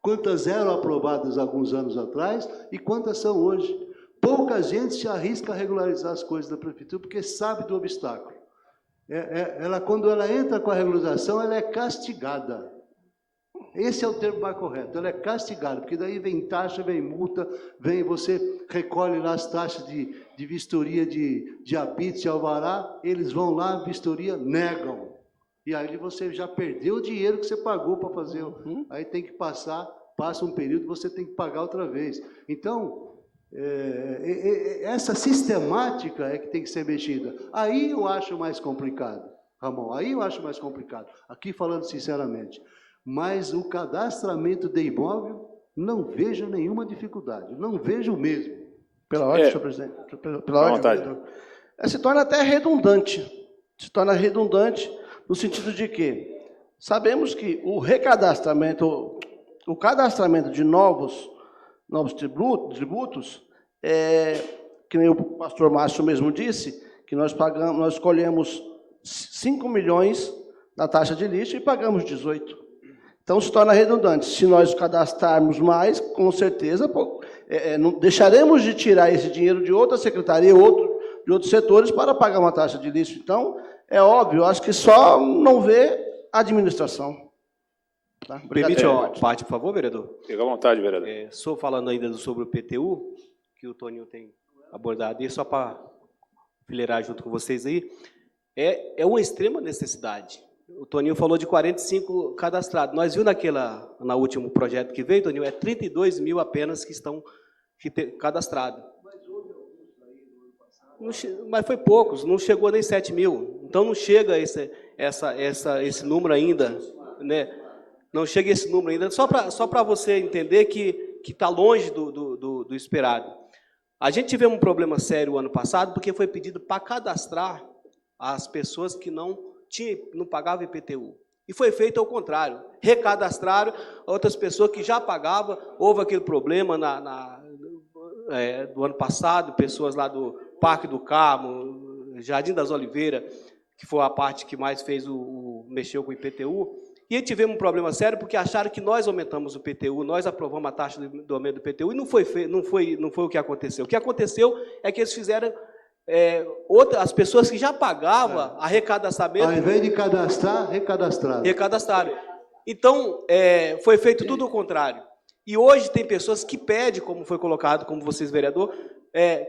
quantas eram aprovadas alguns anos atrás e quantas são hoje. Pouca gente se arrisca a regularizar as coisas da prefeitura porque sabe do obstáculo. Quando ela entra com a regularização, ela é castigada. Esse é o termo mais correto, ela é castigada, porque daí vem taxa, vem multa, você recolhe lá as taxas de vistoria de habites e alvará, eles vão lá, vistoria, negam. E aí você já perdeu o dinheiro que você pagou para fazer. Aí tem que passa um período, você tem que pagar outra vez. Então, essa sistemática é que tem que ser mexida. Aí eu acho mais complicado, Ramon, aí eu acho mais complicado, aqui falando sinceramente. Mas o cadastramento de imóvel, não vejo nenhuma dificuldade, não vejo mesmo. Pela ordem, senhor presidente. Pela ordem, vereador. Se torna até redundante. Se torna redundante no sentido de que sabemos que o cadastramento de novos tributos, que nem o pastor Márcio mesmo disse, que nós escolhemos 5 milhões na taxa de lixo e pagamos 18. Então, se torna redundante. Se nós cadastrarmos mais, com certeza, não deixaremos de tirar esse dinheiro de outra secretaria, de outros setores, para pagar uma taxa de lixo. Então, é óbvio, acho que só não vê a administração. Tá? Permite a parte, por favor, vereador? Fica à vontade, vereador. Só falando ainda sobre o PTU, que o Toninho tem abordado, e só para fileirar junto com vocês aí, é uma extrema necessidade. O Toninho falou de 45 cadastrados. Nós vimos no último projeto que veio, Toninho, 32 mil apenas que estão cadastrados. Mas houve alguns aí no ano passado Mas foi poucos, não chegou nem 7 mil. Então não chega esse número ainda, né? Não chega esse número ainda. Só para você entender que está longe do esperado. A gente tivemos um problema sério o ano passado, porque foi pedido para cadastrar as pessoas que não pagavam IPTU. E foi feito ao contrário. Recadastraram outras pessoas que já pagavam. Houve aquele problema do ano passado, pessoas lá do Parque do Carmo, Jardim das Oliveiras, que foi a parte que mais mexeu com o IPTU. E aí tivemos um problema sério, porque acharam que nós aumentamos o IPTU, nós aprovamos a taxa do aumento do IPTU, e não foi o que aconteceu. O que aconteceu é que eles fizeram as pessoas que já pagavam a recadastramento... Ao invés de cadastrar, recadastraram. Recadastraram. Então, foi feito tudo ao contrário. E hoje tem pessoas que pedem, como foi colocado, como vocês, vereador,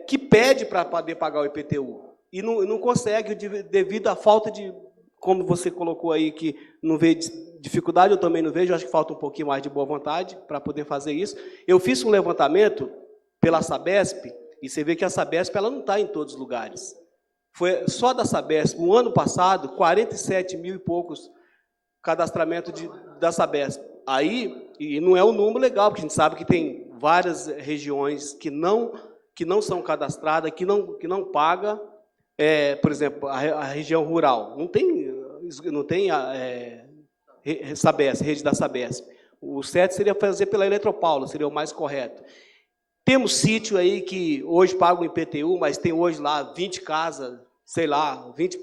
que pede para poder pagar o IPTU. E não consegue, devido à falta de... Como você colocou aí, que não vê dificuldade, eu também não vejo, eu acho que falta um pouquinho mais de boa vontade para poder fazer isso. Eu fiz um levantamento pela Sabesp, e você vê que a Sabesp ela não está em todos os lugares. Foi só da Sabesp, no ano passado, 47 mil e poucos cadastramento da Sabesp. Aí, e não é um número legal, porque a gente sabe que tem várias regiões que não são cadastradas, que não pagam. Por exemplo, a região rural não tem Sabesp, rede da Sabesp. O certo seria fazer pela Eletropaulo, seria o mais correto. Temos sítio aí que hoje pagam IPTU, mas tem hoje lá 20 casas, sei lá, 20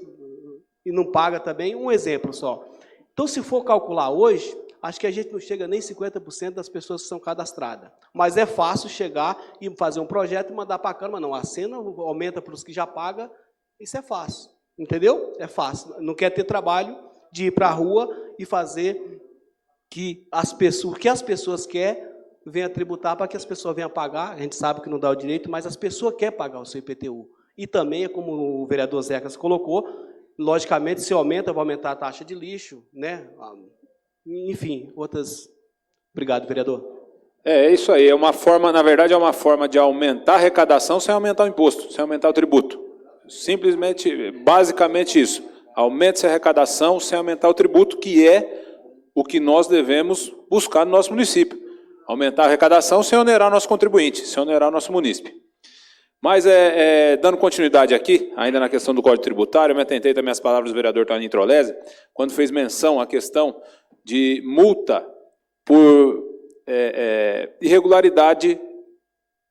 e não paga também. Um exemplo só. Então, se for calcular hoje, acho que a gente não chega nem 50% das pessoas que são cadastradas. Mas é fácil chegar e fazer um projeto e mandar para a Câmara. Não, a cena aumenta para os que já pagam. Isso é fácil, entendeu? É fácil. Não quer ter trabalho de ir para a rua e fazer que as pessoas querem, venham tributar para que as pessoas venham pagar. A gente sabe que não dá o direito, mas as pessoas querem pagar o seu IPTU. E também, como o vereador Zecas colocou, logicamente, se aumenta, vai aumentar a taxa de lixo, né? Enfim, outras... Obrigado, vereador. É isso aí. Na verdade, é uma forma de aumentar a arrecadação sem aumentar o imposto, sem aumentar o tributo. Simplesmente, basicamente isso. Aumenta-se a arrecadação sem aumentar o tributo, que é o que nós devemos buscar no nosso município. Aumentar a arrecadação sem onerar o nosso contribuinte, sem onerar o nosso município. Mas, dando continuidade aqui, ainda na questão do Código Tributário, eu me atentei também às palavras do vereador Toninho Trolese, quando fez menção à questão de multa por irregularidade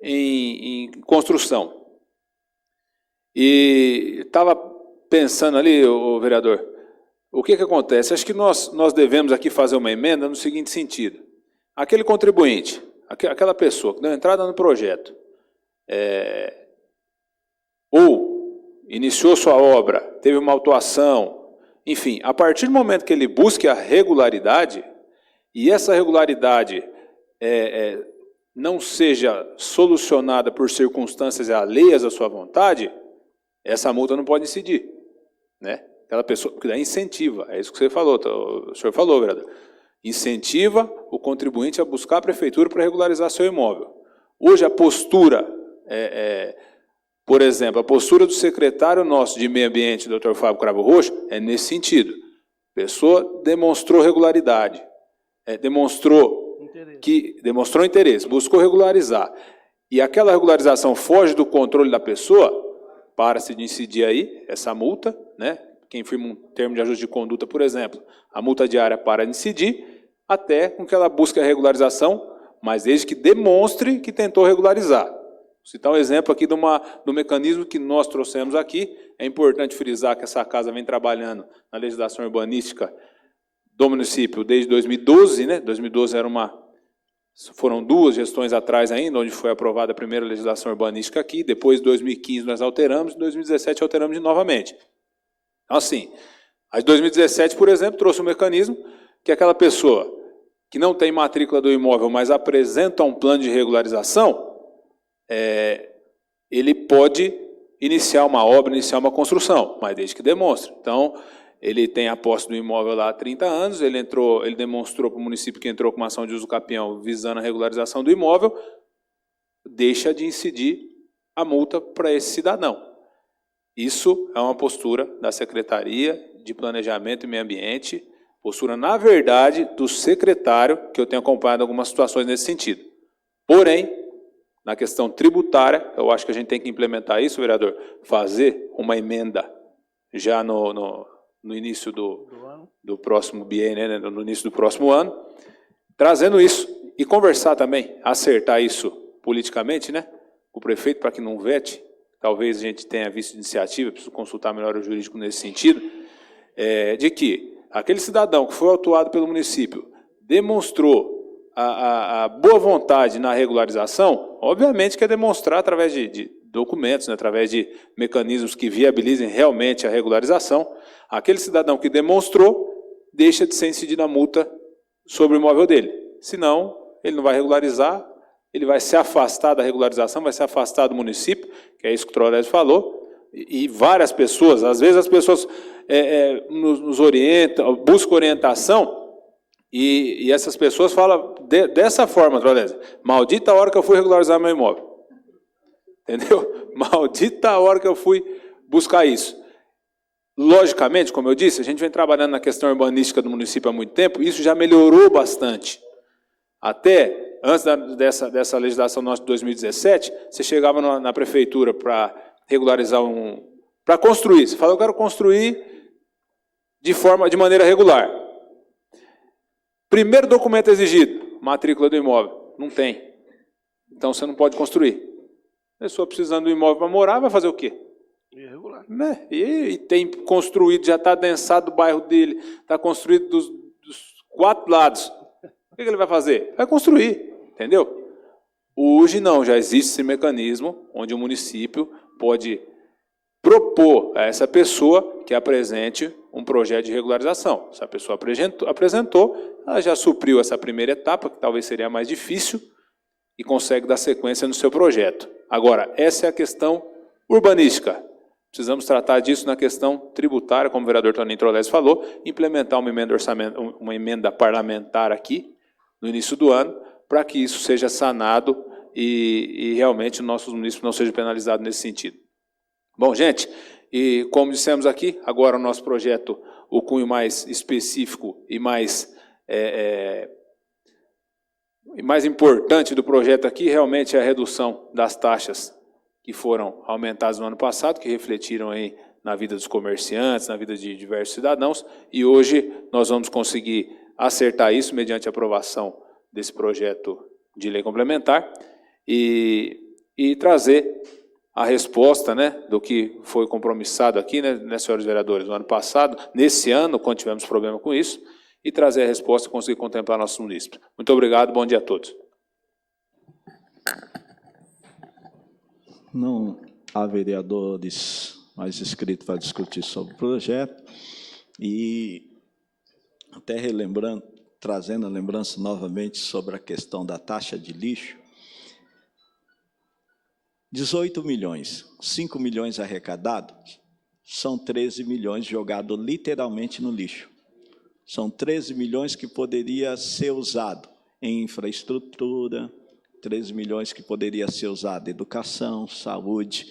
em construção. E estava pensando ali, vereador, o que acontece? Acho que nós devemos aqui fazer uma emenda no seguinte sentido. Aquele contribuinte, aquela pessoa que deu entrada no projeto, ou iniciou sua obra, teve uma autuação, enfim, a partir do momento que ele busque a regularidade, e essa regularidade não seja solucionada por circunstâncias alheias à sua vontade, essa multa não pode incidir, né? Aquela pessoa, porque daí incentiva, é isso que você falou, o senhor falou, vereador. Incentiva o contribuinte a buscar a prefeitura para regularizar seu imóvel. Hoje a postura, por exemplo, a postura do secretário nosso de Meio Ambiente, Dr. Fábio Cravo Roxo, é nesse sentido. A pessoa demonstrou regularidade, demonstrou interesse, buscou regularizar. E aquela regularização foge do controle da pessoa, para-se de incidir aí essa multa, né? Quem firma um termo de ajuste de conduta, por exemplo, a multa diária para de incidir, até com que ela busque a regularização, mas desde que demonstre que tentou regularizar. Vou citar um exemplo aqui do mecanismo que nós trouxemos aqui. É importante frisar que essa casa vem trabalhando na legislação urbanística do município desde 2012, né? 2012 foram 2 gestões atrás ainda, onde foi aprovada a primeira legislação urbanística aqui, depois, em 2015, nós alteramos, em 2017, alteramos novamente. Então, assim, a de 2017, por exemplo, trouxe um mecanismo que aquela pessoa que não tem matrícula do imóvel, mas apresenta um plano de regularização, ele pode iniciar uma obra, iniciar uma construção, mas desde que demonstre. Então, ele tem a posse do imóvel lá há 30 anos, ele demonstrou para o município que entrou com uma ação de uso capião visando a regularização do imóvel, deixa de incidir a multa para esse cidadão. Isso é uma postura da Secretaria de Planejamento e Meio Ambiente, postura, na verdade, do secretário, que eu tenho acompanhado algumas situações nesse sentido. Porém, na questão tributária, eu acho que a gente tem que implementar isso, vereador, fazer uma emenda já no início do próximo biênio, né, no início do próximo ano, trazendo isso e conversar também, acertar isso politicamente, né, com o prefeito para que não vete. Talvez a gente tenha visto iniciativa, preciso consultar melhor o jurídico nesse sentido, de que aquele cidadão que foi autuado pelo município demonstrou a boa vontade na regularização, obviamente que é demonstrar através de documentos, né, através de mecanismos que viabilizem realmente a regularização. Aquele cidadão que demonstrou deixa de ser incidido a multa sobre o imóvel dele. Senão, ele não vai regularizar, ele vai se afastar da regularização, vai se afastar do município, que é isso que o Trollésio falou, e várias pessoas, às vezes as pessoas nos orientam, buscam orientação, e essas pessoas falam dessa forma, Trollésio: maldita a hora que eu fui regularizar meu imóvel. Entendeu? Maldita a hora que eu fui buscar isso. Logicamente, como eu disse, a gente vem trabalhando na questão urbanística do município há muito tempo, e isso já melhorou bastante. Até antes dessa legislação nossa de 2017, você chegava na prefeitura para regularizar para construir. Você fala: eu quero construir de maneira regular. Primeiro documento exigido: matrícula do imóvel. Não tem. Então você não pode construir. A pessoa precisando do imóvel para morar, vai fazer o quê? Irregular. Né? E tem construído, já está adensado o bairro dele, está construído dos 4 lados. O que ele vai fazer? Vai construir, entendeu? Hoje não, já existe esse mecanismo onde o município pode propor a essa pessoa que apresente um projeto de regularização. Se a pessoa apresentou, ela já supriu essa primeira etapa, que talvez seria a mais difícil, e consegue dar sequência no seu projeto. Agora, essa é a questão urbanística. Precisamos tratar disso na questão tributária, como o vereador Toninho Trollésio falou, implementar uma emenda parlamentar aqui, no início do ano, para que isso seja sanado e realmente nossos municípios não sejam penalizados nesse sentido. Bom, gente, e como dissemos aqui, agora o nosso projeto, o cunho mais específico e mais importante do projeto aqui, realmente é a redução das taxas que foram aumentadas no ano passado, que refletiram aí na vida dos comerciantes, na vida de diversos cidadãos, e hoje nós vamos conseguir acertar isso mediante a aprovação desse projeto de lei complementar e trazer a resposta, né, do que foi compromissado aqui, né, senhores vereadores, no ano passado, nesse ano, quando tivemos problema com isso, e trazer a resposta e conseguir contemplar nossos munícipes. Muito obrigado, bom dia a todos. Não há vereadores mais inscritos para discutir sobre o projeto, e até trazendo a lembrança novamente sobre a questão da taxa de lixo, 18 milhões, 5 milhões arrecadados, são 13 milhões jogados literalmente no lixo. São 13 milhões que poderia ser usado em infraestrutura, 13 milhões que poderia ser usado em educação, saúde.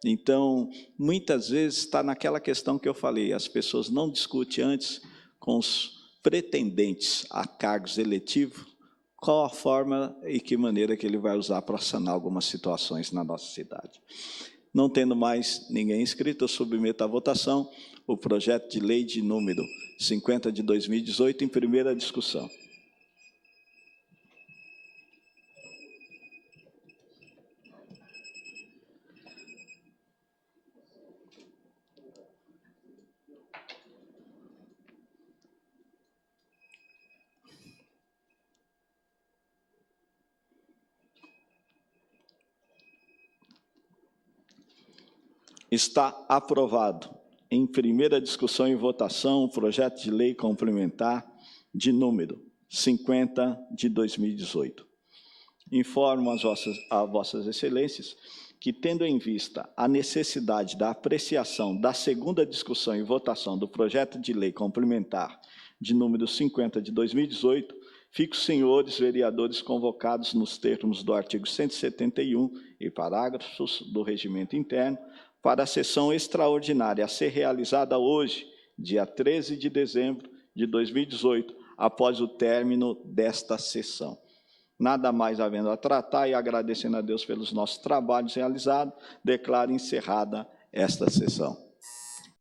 Então, muitas vezes está naquela questão que eu falei, as pessoas não discutem antes com os pretendentes a cargos eletivos, qual a forma e que maneira que ele vai usar para sanar algumas situações na nossa cidade. Não tendo mais ninguém inscrito, eu submeto à votação o projeto de lei de número 50 de 2018 em primeira discussão. Está aprovado, em primeira discussão e votação, o projeto de lei complementar de número 50 de 2018. Informo a vossas excelências que, tendo em vista a necessidade da apreciação da segunda discussão e votação do projeto de lei complementar de número 50 de 2018, fico, senhores vereadores, convocados nos termos do artigo 171 e parágrafos do regimento interno, para a sessão extraordinária a ser realizada hoje, dia 13 de dezembro de 2018, após o término desta sessão. Nada mais havendo a tratar e agradecendo a Deus pelos nossos trabalhos realizados, declaro encerrada esta sessão.